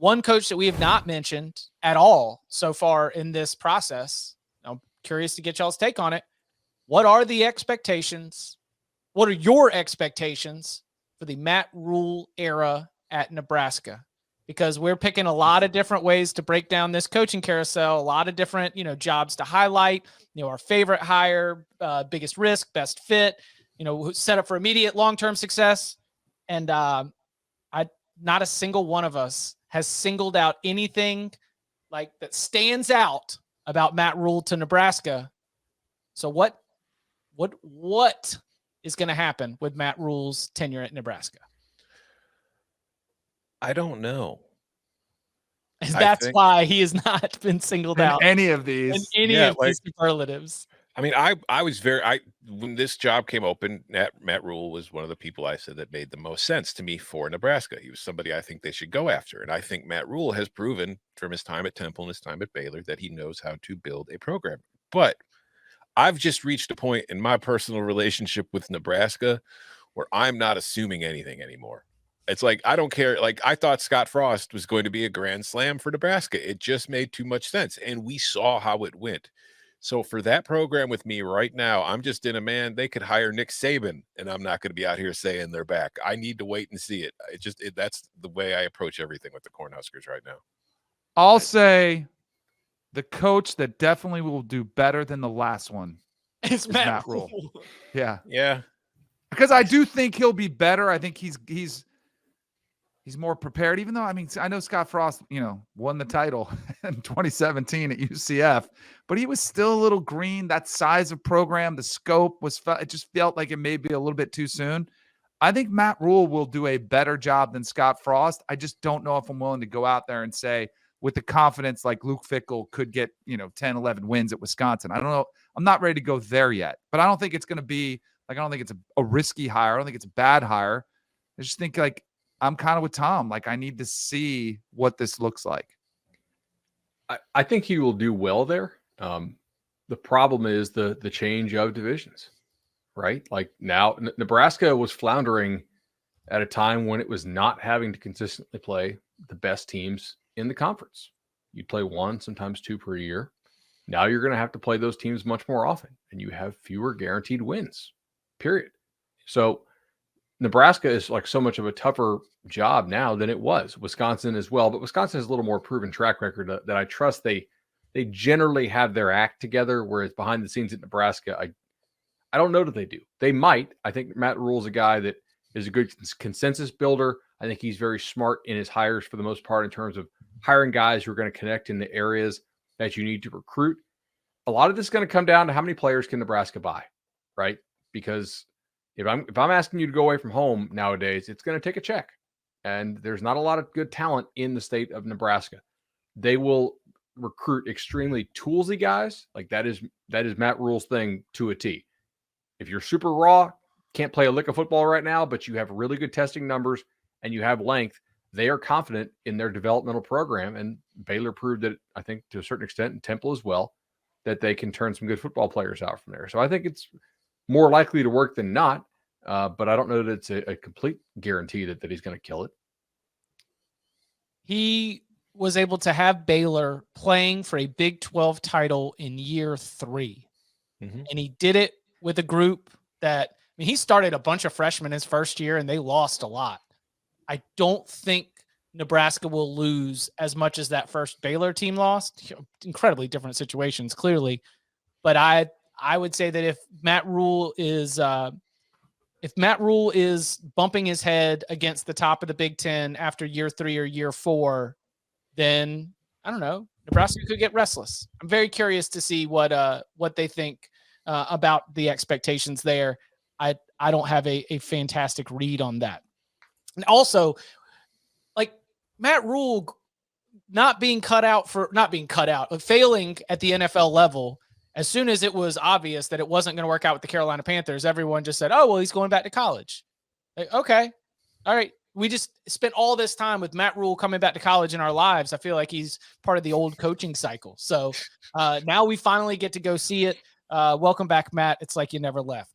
one coach that we have not mentioned at all so far in this process. I'm curious to get y'all's take on it. What are the expectations? What are your expectations for the Matt Rhule era at Nebraska? Because we're picking a lot of different ways to break down this coaching carousel, a lot of different, jobs to highlight, our favorite hire, biggest risk, best fit, set up for immediate long-term success. And not a single one of us has singled out anything like that stands out about Matt Rhule to Nebraska. So what is going to happen with Matt Rhule's tenure at Nebraska? I don't know. That's why he has not been singled out in any of these. In any of these superlatives. I mean, I was when this job came open, Matt Rhule was one of the people I said that made the most sense to me for Nebraska. He was somebody I think they should go after. And I think Matt Rhule has proven from his time at Temple and his time at Baylor that he knows how to build a program. But I've just reached a point in my personal relationship with Nebraska where I'm not assuming anything anymore. It's like, I don't care. Like, I thought Scott Frost was going to be a grand slam for Nebraska. It just made too much sense. And we saw how it went. So for that program with me right now, I'm just in they could hire Nick Saban and I'm not going to be out here saying they're back. I need to wait and see it. That's the way I approach everything with the Cornhuskers right now. I'll say the coach that definitely will do better than the last one is Matt Rhule. Yeah. Yeah. Because I do think he'll be better. I think he's more prepared, even though, I know Scott Frost, won the title in 2017 at UCF, but he was still a little green. That size of program, the scope it just felt like it may be a little bit too soon. I think Matt Rhule will do a better job than Scott Frost. I just don't know if I'm willing to go out there and say with the confidence like Luke Fickell could get, 10, 11 wins at Wisconsin. I don't know. I'm not ready to go there yet, but I don't think it's going to be I don't think it's a risky hire. I don't think it's a bad hire. I just think I'm kind of with Tom. I need to see what this looks like. I think he will do well there. The problem is the change of divisions, right? Now Nebraska was floundering at a time when it was not having to consistently play the best teams in the conference. You'd play one, sometimes two per year. Now you're going to have to play those teams much more often, and you have fewer guaranteed wins, period. So Nebraska is so much of a tougher job now than it was. Wisconsin as well, but Wisconsin has a little more proven track record that I trust they generally have their act together, whereas behind the scenes at Nebraska, I don't know that they do. They might. I think Matt Rhule's a guy that is a good consensus builder. I think he's very smart in his hires for the most part in terms of hiring guys who are going to connect in the areas that you need to recruit. A lot of this is going to come down to how many players can Nebraska buy, right? Because if I'm asking you to go away from home nowadays, it's going to take a check. And there's not a lot of good talent in the state of Nebraska. They will recruit extremely toolsy guys. That is Matt Rhule's thing to a T. If you're super raw, can't play a lick of football right now, but you have really good testing numbers and you have length, they are confident in their developmental program. And Baylor proved it, I think, to a certain extent, and Temple as well, that they can turn some good football players out from there. So I think it's more likely to work than not, but I don't know that it's a complete guarantee that he's going to kill it. He was able to have Baylor playing for a Big 12 title in year 3. Mm-hmm. And he did it with a group that, he started a bunch of freshmen his first year and they lost a lot. I don't think Nebraska will lose as much as that first Baylor team lost. Incredibly different situations, clearly. But I would say that if Matt Rhule is bumping his head against the top of the Big Ten after year 3 or year 4, then I don't know, Nebraska could get restless. I'm very curious to see what they think about the expectations there. I don't have a fantastic read on that. And also, Matt Rhule failing at the NFL level. As soon as it was obvious that it wasn't going to work out with the Carolina Panthers, everyone just said, oh, well, he's going back to college. Okay. All right. We just spent all this time with Matt Rhule coming back to college in our lives. I feel like he's part of the old coaching cycle. So now we finally get to go see it. Welcome back, Matt. It's like you never left.